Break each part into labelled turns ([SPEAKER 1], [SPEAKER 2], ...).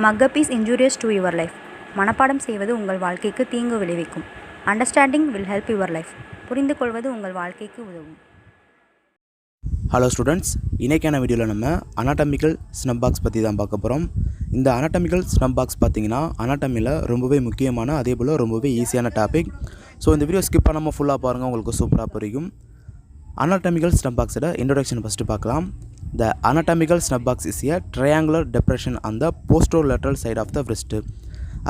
[SPEAKER 1] Mug-up is injurious to your life. மனப்பாடம் செய்வது உங்கள் வாழ்க்கைக்கு தீங்கு விளைவிக்கும். Understanding will help your life. புரிந்து கொள்வது உங்கள் வாழ்க்கைக்கு உதவும்.
[SPEAKER 2] ஹலோ ஸ்டூடெண்ட்ஸ், இன்றைக்கான வீடியோவில் நம்ம அனாட்டமிக்கல் ஸ்னப்பாக்ஸ் பற்றி தான் பார்க்க போகிறோம். இந்த அனாட்டமிக்கல் ஸ்னப்பாக்ஸ் பார்த்திங்கன்னா அனாட்டமியில் ரொம்பவே முக்கியமான அதே போல் ரொம்பவே ஈஸியான டாபிக். ஸோ இந்த வீடியோ ஸ்கிப் பண்ணாமல் ஃபுல்லாக பாருங்கள், உங்களுக்கு சூப்பராக புரியும். Anatomical Snuffboxோட இன்ட்ரோடக்ஷன் ஃபஸ்ட்டு பார்க்கலாம். The anatomical snubbox is a triangular depression on the posterolateral side of the wrist.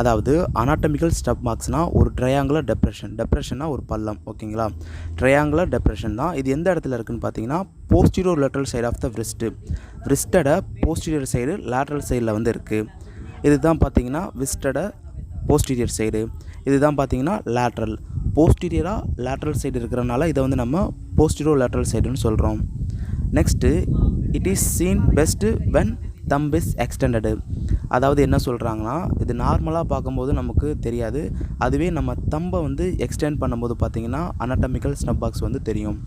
[SPEAKER 2] அதாவது anatomical snubboxனா ஒரு triangular depressionனா ஒரு பள்ளம், ஓகேங்களா? triangular depression தான். இது எந்த இடத்துல இருக்குன்னு பார்த்தீங்கன்னா posterolateral side of the wristோட posterior side lateral sideல வந்து இருக்குது. இதுதான் பார்த்தீங்கன்னா wristோட posterior side. இதுதான் பார்த்தீங்கன்னா lateral. போஸ்டீரியராக லேட்ரல் சைடு இருக்கிறனால இதை வந்து நம்ம போஸ்டீரியோ லேட்ரல் சைடுன்னு சொல்கிறோம். Next it is seen best when thumb is extended. அதாவது என்ன சொல்கிறாங்கன்னா, இது நார்மலாக பார்க்கும்போது நமக்கு தெரியாது, அதுவே நம்ம தம்பை வந்து எக்ஸ்டெண்ட் பண்ணும்போது பார்த்திங்கன்னா அனாட்டமிக்கல் ஸ்னப்பாக்ஸ் வந்து தெரியும்.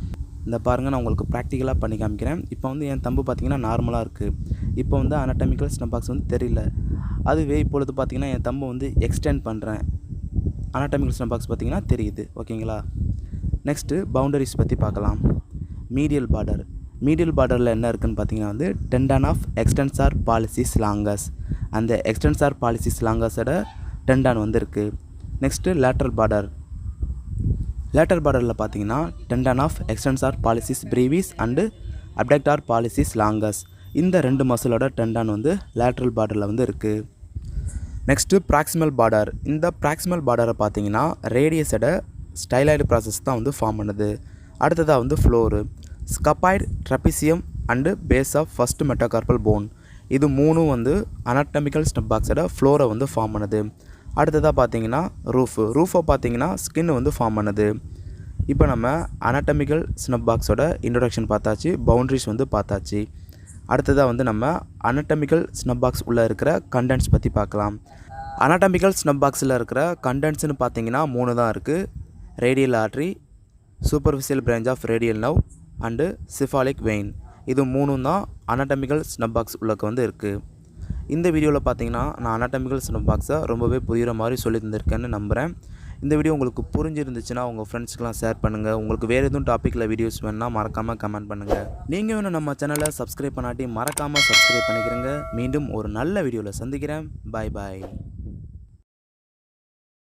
[SPEAKER 2] இந்த பாருங்கள், நான் உங்களுக்கு ப்ராக்டிக்கலாக பண்ணி காமிக்கிறேன். இப்போ வந்து என் தம்பு பார்த்திங்கன்னா நார்மலாக இருக்குது. இப்போ வந்து அனாட்டமிக்கல் ஸ்னப்பாக்ஸ் வந்து தெரியல. அதுவே இப்பொழுது பார்த்திங்கன்னா என் தம்பை வந்து எக்ஸ்டெண்ட் பண்ணுறேன், அனாட்டமிக்கல் ஸ்னப்பாக்ஸ் பார்த்திங்கன்னா தெரியுது, ஓகேங்களா? நெக்ஸ்ட்டு பவுண்டரிஸ் பற்றி பார்க்கலாம். மீடியல் பார்டரில் என்ன இருக்குதுன்னு பார்த்தீங்கன்னா வந்து tendon of extensor pollicis longus. அந்த எக்ஸ்டென்சார் பாலிசிஸ் லாங்கஸோட டெண்டான் வந்து இருக்குது. நெக்ஸ்ட்டு லேட்டரல் பார்டரில் பார்த்தீங்கன்னா tendon of extensor pollicis brevis and abductor pollicis longus. இந்த ரெண்டு மசிலோட டெண்டான் வந்து லேட்டரல் பார்டரில் வந்து இருக்குது. Next proximal border. இந்த ப்ராக்சிமல் பார்டரை பார்த்தீங்கன்னா ரேடியஸோட ஸ்டைலாய்டு ப்ராசஸ் தான் வந்து ஃபார்ம் பண்ணுது. அடுத்ததாக வந்து floor, scaphoid, trapezium and base of first metacarpal bone. இது மூணும் வந்து அனாட்டமிக்கல் ஸ்னப்பாக்ஸோட ஃப்ளோரை வந்து ஃபார்ம் பண்ணுது. அடுத்ததாக பார்த்தீங்கன்னா ரூஃபை பார்த்தீங்கன்னா ஸ்கின் வந்து ஃபார்ம் பண்ணுது. இப்போ நம்ம அனாட்டமிக்கல் ஸ்னப்பாக்ஸோட இன்ட்ரொடக்ஷன் பார்த்தாச்சு, பவுண்ட்ரிஸ் வந்து பார்த்தாச்சு. அடுத்ததாக வந்து நம்ம அனாட்டமிக்கல் ஸ்னப்பாக்ஸ் உள்ளே இருக்கிற கண்டென்ட்ஸ் பற்றி பார்க்கலாம். அனாட்டமிக்கல் ஸ்னப்பாக்ஸில் இருக்கிற கண்டென்ட்ஸ்னு பார்த்தீங்கன்னா 3 தான் இருக்குது. Radial artery, superficial branch of radial nerve and cephalic vein. இது 3 தான் அனாட்டமிக்கல் ஸ்னப்பாக்ஸ் உள்ளக்கு வந்து இருக்குது. இந்த வீடியோவில் பார்த்தீங்கன்னா நான் அனாட்டமிக்கல் ஸ்னப்பாக்ஸை ரொம்பவே புரிகிற மாதிரி சொல்லி தந்திருக்கேன்னு நம்புகிறேன். இந்த வீடியோ உங்களுக்கு புரிஞ்சிருந்துச்சுன்னா உங்கள் ஃப்ரெண்ட்ஸ்க்கெலாம் ஷேர் பண்ணுங்கள். உங்களுக்கு வேறு எதுவும் டாப்பிக்கில் வீடியோஸ் வேணுன்னா மறக்காமல் கமெண்ட் பண்ணுங்கள். நீங்கள் வேணும் நம்ம சேனலை சப்ஸ்கிரைப் பண்ணாட்டி மறக்காமல் சப்ஸ்கிரைப் பண்ணிக்கிறேங்க. மீண்டும் ஒரு நல்ல வீடியோவில் சந்திக்கிறேன். பாய்.